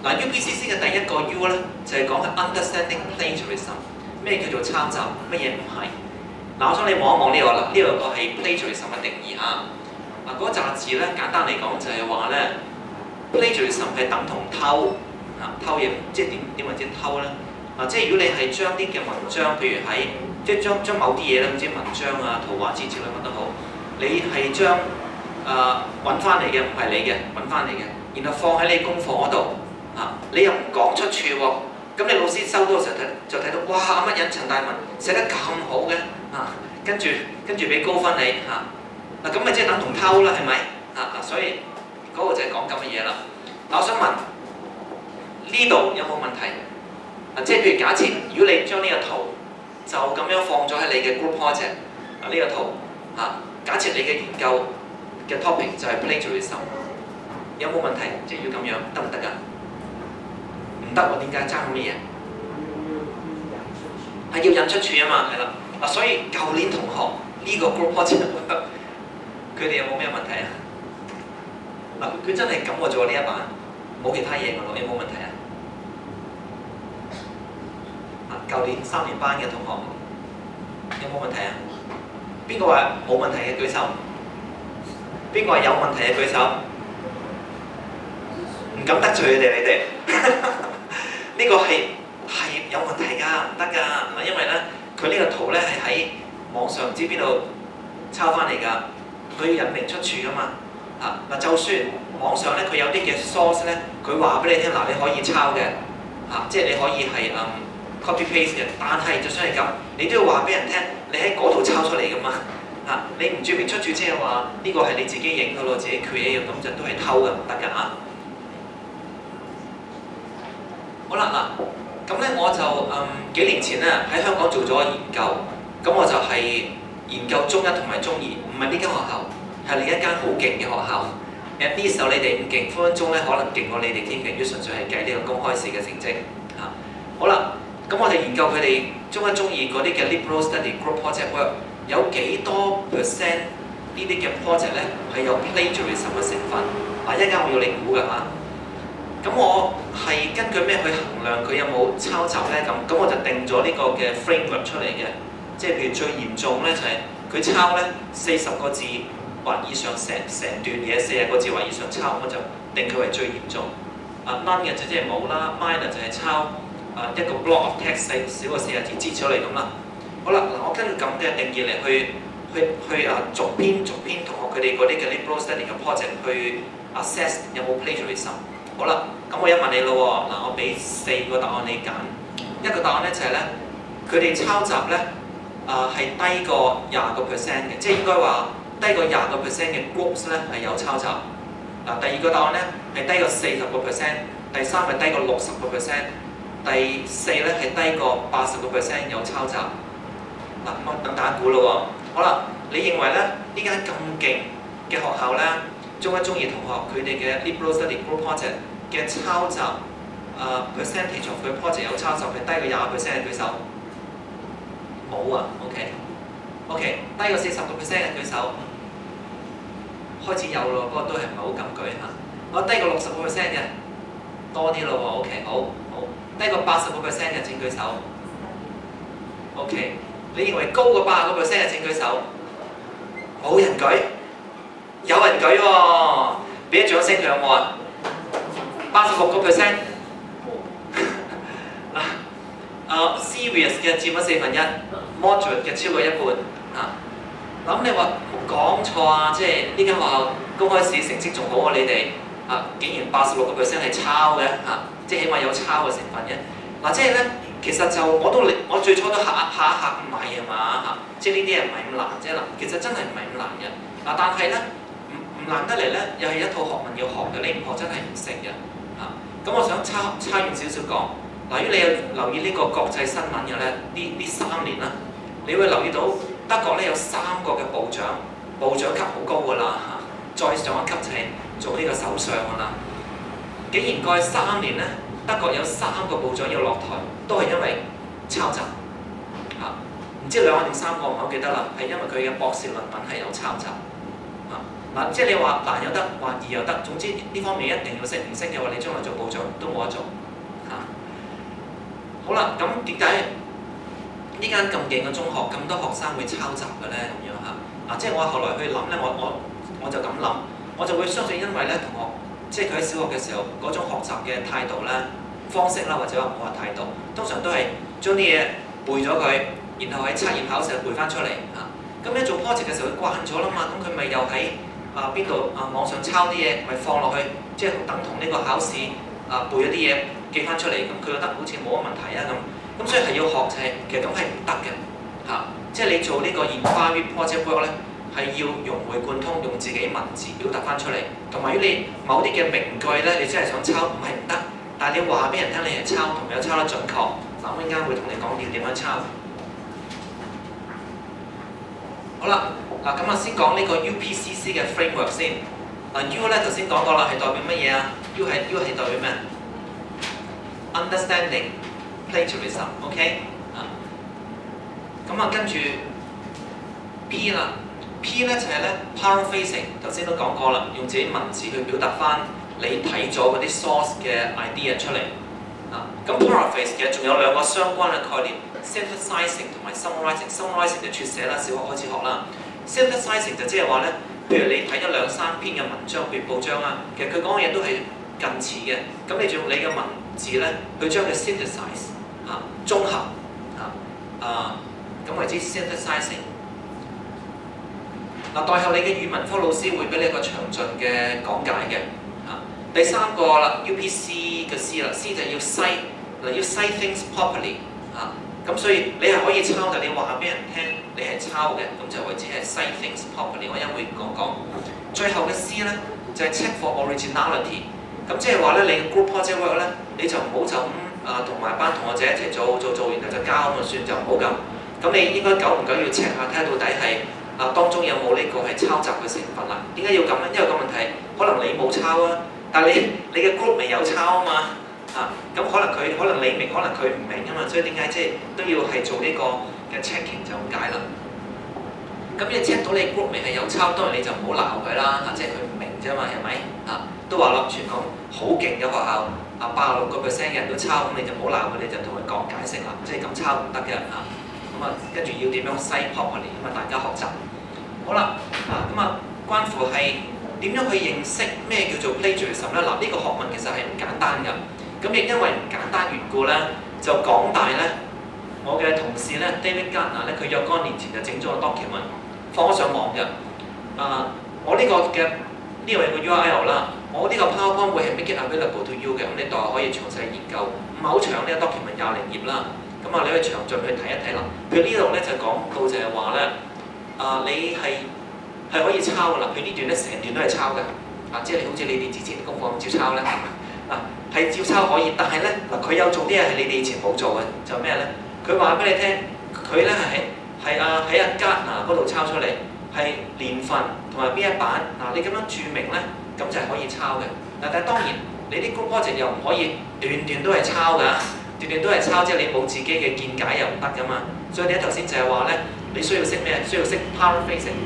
嗱 UPCC 嘅第一個 U 咧就係講緊 understanding plagiarism， 咩叫做抄襲，乜嘢唔係？嗱，我想你望一望呢個啦，呢個係 plagiarism 嘅定義嚇。嗱，嗰個雜誌咧簡單嚟講就係話咧 plagiarism 係等同偷偷嘢，即係點為之偷咧？嗱，即係如果你係將啲嘅文章，譬如喺即係將某啲嘢咧，好似文章啊、圖畫之類乜都好，你係將揾翻嚟嘅，唔係你嘅，揾翻嚟嘅，然後放喺你功課嗰度你又唔講出處喎，咁你老師收到嘅時候就睇到，哇乜人陳大文寫得咁好嘅跟住俾高分你嗱咁咪即係等同偷啦，係咪所以嗰個就係講咁嘅嘢啦。嗱，我想問呢度有冇問題？即係譬如假設，如果你將呢個圖就咁樣放咗喺你嘅 group project 呢個圖假設你嘅研究嘅 topic 就係 plagiarism， 有冇問題？即係要咁樣得唔得㗎？唔得喎，點解爭乜嘢？係要引出處啊嘛，係啦。所以舊年同學呢個 group project 佢哋有冇咩問題啊？佢真係咁喎做呢一版，冇其他嘢㗎咯，有冇問題啊？舊年3年班嘅同學有冇問題啊？邊個話冇問題嘅舉手？邊個話有問題嘅舉手？唔敢得罪你哋。呢個係有問題㗎，唔得㗎。因為咧，佢呢個圖咧係喺網上唔知邊度抄翻嚟㗎，佢要引明出處㗎嘛。就算網上咧佢有啲嘅 source 咧，佢話俾你聽你可以抄嘅即係你可以係copy paste 嘅，但係就算係咁，你都要話俾人聽，你喺嗰度抄出嚟㗎嘛你唔註明出處，即係話呢個係你自己影㗎咯，自己 create 嘅，咁就都係偷㗎，唔得㗎好啦咁咧我就幾年前咧喺香港做咗研究，咁我就係研究中一同埋中二，唔係呢間學校，係另一間好勁嘅學校。呢時候你哋唔勁，分分鐘咧可能勁過你哋添嘅，如果純粹係計呢個公開試嘅成績好啦。咁我哋研究佢哋中一、中二嗰啲嘅 liberal study group project work 有幾多 percent 呢啲嘅 project 咧係有 plagiarism 嘅成分？一陣間我要你估㗎咁我係根據咩去衡量佢有冇抄襲咧？咁我就定咗呢個嘅 framework 出嚟嘅，即係譬如最嚴重咧就係佢抄咧40個字或以上，成段嘢40個字或以上抄，我就定佢為最嚴重。none 嘅就即係冇啦 ，minor 就係抄。一個 block of text 少過40字擠出嚟咁啦。好啦，我根據咁嘅定義嚟去逐篇同學佢哋嗰啲嘅 liberal study 嘅 project 去 assess 有冇 plagiarism。好啦，咁我一問你咯喎，我俾4個答案你揀。一個答案咧就係咧，佢哋抄襲咧係低過20% 嘅，即係應該話低過20% 嘅 groups 咧係有抄襲。第二個答案咧係低過40%，第三係低過60%。第4咧係低過80% 有抄襲。咁等大家估咯喎。好啦，你認為咧呢間咁勁嘅學校咧，中一、中二同學佢哋嘅 liberal study group project 嘅抄襲percentage of 佢 project 有抄襲係低過20% 嘅舉手？冇啊 ，OK， 低過40%嘅舉手。開始有咯，不過都係唔係好敢舉嚇。我低過60% 嘅多啲咯喎 ，OK， 好。低過80% 嘅請舉手。OK， 你認為高過80% 嘅請舉手。冇人舉，有人舉喎，俾啲掌聲佢有冇啊？86%。serious 嘅佔咗1/4 ，moderate 嘅超過一半咁你話冇講錯啊？即係呢間學校公開試成績仲好過你哋竟然86% 係抄嘅即係起碼有抄嘅成分嘅。即係咧，其實就我最初都嚇一嚇，唔係啊嘛即係呢啲嘢唔係咁難啫其實真係唔係咁難嘅但係咧唔難得嚟咧，又係一套學問要學嘅，你唔學真係唔成嘅咁我想差遠少少講如果你有留意呢個國際新聞嘅咧，呢3年啦，你會留意到德國咧有3個嘅部長級好高㗎啦再上一級就係做呢個首相㗎啦。竟然過去3年咧，德國有3個部長要落台，都係因為抄襲唔知2個定3個，唔係好記得啦。係因為佢嘅博士論文係有抄襲嗱，即係你話難又得，話易又得，總之呢方面一定要識，唔識嘅話，你將來做部長都冇得做嚇。好啦，咁點解呢間咁勁嘅中學咁多學生會抄襲嘅咧？咁樣嚇即係我後來去諗咧，我就咁諗，我就會相信因為咧同學，即係佢喺小學嘅時候嗰種學習嘅態度咧、方式啦，或者話唔好話態度，通常都係將啲嘢背咗佢，然後喺測驗考試背翻出嚟嚇。咁一做 project 嘅時候，佢慣咗啦嘛，咁佢咪又喺邊度網上抄啲嘢，咪放落去，即係等同呢個考試背咗啲嘢記翻出嚟，咁佢覺得好似冇乜問題啊咁。咁所以係要學就係其實咁係唔得嘅嚇，即係你做呢個 inquiry project work 咧，係要融會貫通，用自己文字表達翻出嚟。同埋如果你某啲嘅名句咧，你真係想抄，唔係唔得，但係你話俾人聽你係抄，同埋有抄得準確。嗱，我陣間會同你講要點樣抄。好啦，嗱咁先講呢個 UPCC 嘅 framework 先。U 咧頭先講過啦，係代表乜嘢啊 ？U 係代表咩 ？Understanding plagiarism，OK？跟住 P 啦 ，P 咧就係咧 paraphrasing， 頭先都講過啦，用自己文字去表達翻你睇咗嗰啲 source 嘅 idea 出嚟。咁 paraphrase 其實仲有兩個相關嘅概念 ，synthesizing 同埋 summarizing。summarizing 就綴寫啦，小學開始學啦。synthesizing 就即係話咧，譬如你睇咗2、3篇嘅文章，譬如報章啊，其實佢講嘅嘢都係近似嘅，咁你就用你嘅文字咧去將佢 synthesize 綜合咁為之 synthesizing。代後你嘅語文科老師會俾你一個詳盡嘅講解嘅。第三個啦 ，UPC 嘅 C 啦 ，C 就要 cite， 要 cite things properly 咁所以你係可以抄，但你話俾人聽你係抄嘅，咁就為之係 cite things properly。我一會講。最後嘅 C 咧就係 check for originality， 咁即係話咧你嘅 group project work 咧，你就唔好就咁同埋班同學仔一齊做，然後就交咁就算，就唔好咁。咁你應該久唔久要 check 下，睇下到底係當中有冇呢個係抄襲嘅成分啦。點解要咁咧？因為個問題可能你冇抄啊，但係你嘅 group 未有抄啊嘛。咁可能你明，可能佢唔明啊嘛，所以點解即係都要係做呢個嘅 checking 就咁解啦。咁你 check 到你 group 未係有抄，當然你就唔好鬧佢啦，即係佢唔明啫嘛，係咪？都話啦，全港好勁嘅學校86%嘅人都抄，咁你就唔好鬧佢，你就同佢講解釋啦，即係咁抄唔得嘅跟住要點樣 cite properly， 大家學習。好啦，關乎係點樣去認識咩叫做 plagiarism 咧？呢個學問其實係唔簡單㗎。咁亦因為唔簡單緣故咧，就港大咧，我嘅同事咧 David Gardner 咧，佢若干年前就整咗個 document 放咗上網嘅。我呢個嘅呢個有個 URL 啦，我呢個 PowerPoint 會係 make it available to you 嘅，咁你待可以詳細研究，唔係好長呢個 document 20頁啦。你可以詳盡去睇一睇啦。佢呢度咧就講到就係話咧，你係可以抄㗎啦。佢呢段咧成段都係抄嘅，即係好似你哋之前功課咁照抄咧，係照抄可以，但係咧佢有做啲嘢係你哋以前冇做嘅，就咩咧？佢話俾你聽，佢咧係喺阿 Gardner 嗰度抄出嚟，係年份同埋邊一版你咁樣註明咧，咁就係可以抄嘅。但係當然你啲 group project 又唔可以段段都係抄㗎。段段都係抄，即係你冇自己嘅見解又唔得㗎嘛。所以你頭先就係話咧，你需要識咩？需要識 paraphrasing，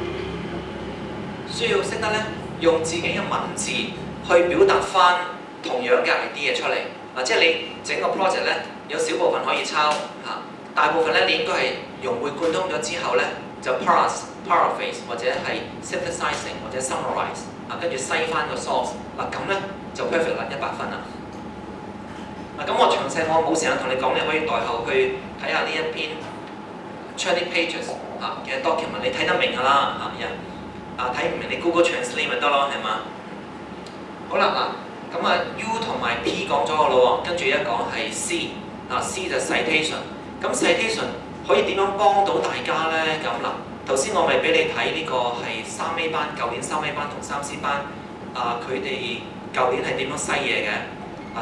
需要識得咧用自己嘅文字去表達翻同樣嘅 idea 出嚟。即係你整個 project 咧，有少部分可以抄大部分咧你應該係融會貫通咗之後咧，就 paraphrase 或者係 synthesizing 或者 summarize 跟住篩翻個 source 咁咧就 perfect 啦，100分啦。咁我詳細我冇時間同你講，你可以代後去睇下呢一篇 20 pages 嘅 document， 你睇得明㗎啦睇唔明你 Google Translate 咪得咯，係嘛？好啦U 同埋 P 講咗個咯喎，跟住一講係 C 就 citation。咁 citation 可以點樣幫到大家咧？咁頭先我咪俾你睇呢個係3A 班，舊年3A 班同3C 班佢哋舊年係點樣篩嘢嘅？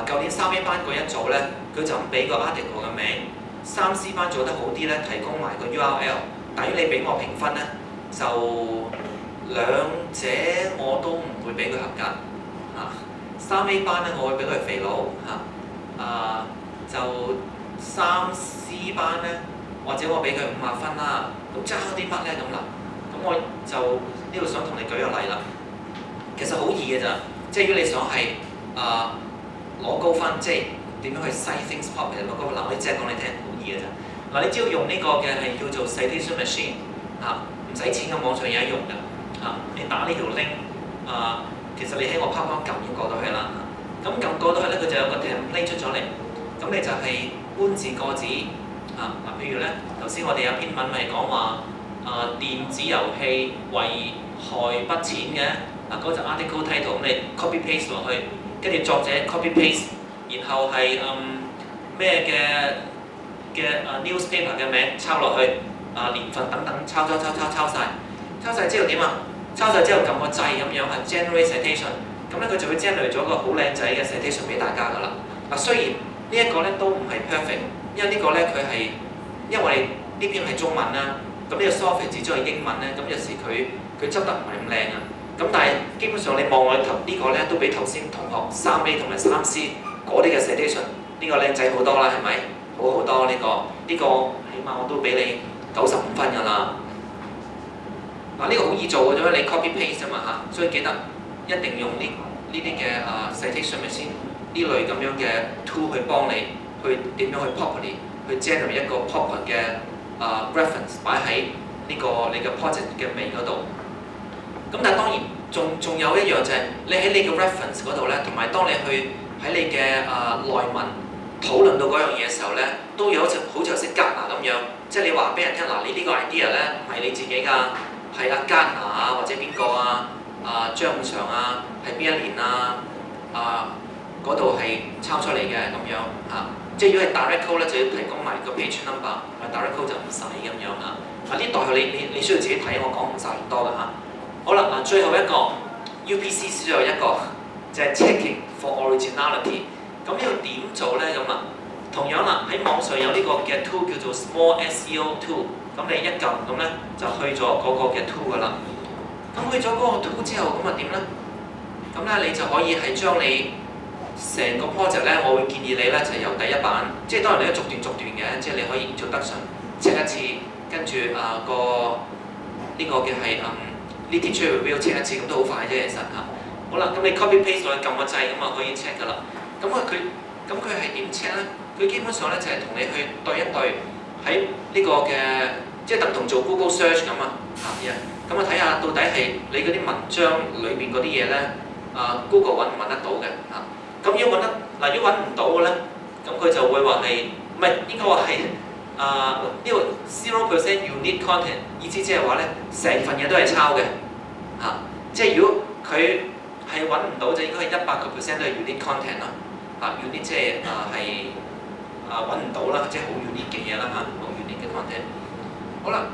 舊年3A 班嗰一組咧，佢就唔俾個 article 嘅名；3C 班做得好啲咧，提供埋個 URL。但如果你俾我評分咧，就兩者我都唔會俾佢合格。3A 班咧，我會俾佢肥佬就3C 班咧，或者我俾佢50分啦。咁爭啲乜咧咁啦？咁我就呢度想同你舉個例啦。其實好易嘅咋，即係如果你想係攞高分，即係點樣去 cite things properly 攞高分，嗱我即係講你聽好易嘅咋。嗱你只要用呢個嘅係叫做 citation machine 唔使錢嘅網上有得用㗎你打呢條 link 其實你喺我 PowerPoint 撳已經過到去啦。咁撳過到去咧，佢就有個 template 出咗嚟，咁你就係搬字過紙譬如咧頭先我哋有篇文咪講話電子遊戲危害不淺嘅嗰就 article title， 咁你 copy paste 落去，跟住作者 copy paste， 然後係咩嘅newspaper 嘅名抄落去年份等等抄晒之後點抄晒之後撳個掣咁樣係 generate citation， 咁咧佢就會 generate 咗個好靚仔嘅 citation 俾大家㗎啦。雖然呢一個咧都唔係 perfect， 因為呢個咧佢係因為我哋呢篇係中文啦，咁呢個 software 字咗係英文咧，咁有時佢執得唔係咁靚咁但係基本上你望我頭呢個咧都比頭先同學3A 同埋3C 嗰啲嘅 citation 呢個靚仔好多啦，係咪？好多呢個起碼我都俾你95分㗎啦。呢個好易做嘅啫，你 copy paste 啫嘛所以記得一定用呢啲嘅citation machine 呢類咁樣嘅 tool 去幫你去點樣去 properly 去 generate 一個 proper 嘅reference 擺喺呢個你嘅 project 嘅尾嗰度。咁但係當然仲有一樣就係你喺你嘅 reference 嗰度咧，同埋當你去喺你嘅內文討論到嗰樣嘢嘅時候咧，都有好似頭先Gartner咁樣，即係你話俾人聽你呢個 idea 咧唔係你自己㗎，係Gartner或者邊個張五常係邊一年嗰度係抄出嚟嘅咁樣即係如果係 direct code 咧就要提供埋個 page number，direct code 就唔使咁樣呢代你需要自己睇，我講唔晒咁多㗎好啦最後一個 UPC 最後一個就係 checking for originality。咁呢個點做咧同樣喺網上有呢個嘅 tool 叫做 Small SEO Tool， 咁你一撳咁咧就去咗嗰個嘅 tool 㗎啦。咁去咗嗰個 tool 之後點咧？咁咧你就可以係將你成個 project 咧，我會建議你咧就由第一版，即係當然你都逐段嘅，即係你可以做得順 check 一次，跟住呢個嘅係literature review check 一次，咁都好快啫其實好啦，咁你 copy paste 落去撳個掣咁可以 check 㗎啦。咁佢係點 check 咧？佢基本上咧就係同你去對一對喺呢個嘅，即係等同做 Google search 咁咁睇下到底係你嗰啲文章裏邊嗰啲嘢咧，Google 揾唔揾得到嘅咁如果如果揾唔到嘅咧，咁佢就會話係唔係應該話係呢個 0% unique content， 意思即係話咧成份嘢都係抄嘅即係如果佢係揾唔到就應該係100% 都係 unique content 啦unique 即係揾唔到啦，即係好 unique 嘅嘢啦好 unique 嘅 content。好啦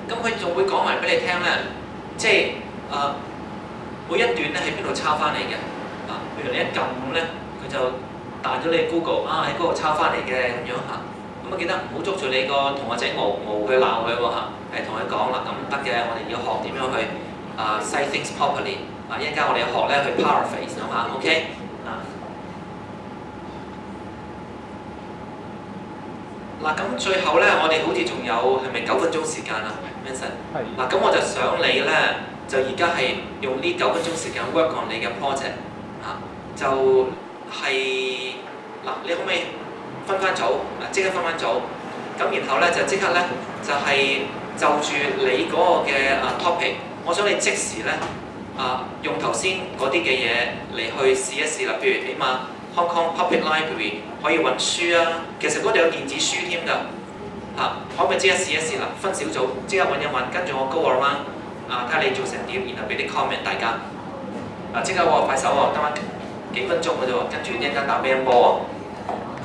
咁佢仲會講埋俾你聽咧，即係每一段咧喺邊度抄翻嚟嘅譬如你一撳咁咧，佢就彈咗你 Google 喺嗰度抄翻嚟嘅咁樣咁記得唔好捉住你個同學仔傲去鬧佢喎係同佢講啦，咁唔得嘅，我哋要學點樣去cite things properly 一陣間我哋學咧去 paraphrase OK 咁最後咧，我哋好似仲有係咪9分鐘時間Vincent？ 咁我就想你咧，就而家係用呢9分鐘時間 work on 你嘅 project 就係你可唔可以分翻組即刻分翻組，咁然後咧就即刻咧就係就住你嗰個嘅topic， 我想你即時咧用頭先嗰啲嘅嘢嚟去試一試啦，譬如起碼 Hong Kong Public Library 可以揾書其實嗰度有電子書添㗎可唔可以即刻試一試啦？分小組即刻揾一揾，跟住我 go around睇下你做成點，然後俾啲 comment 大家即刻快手得翻幾分鐘嘅啫喎，跟住一陣間打乒乓波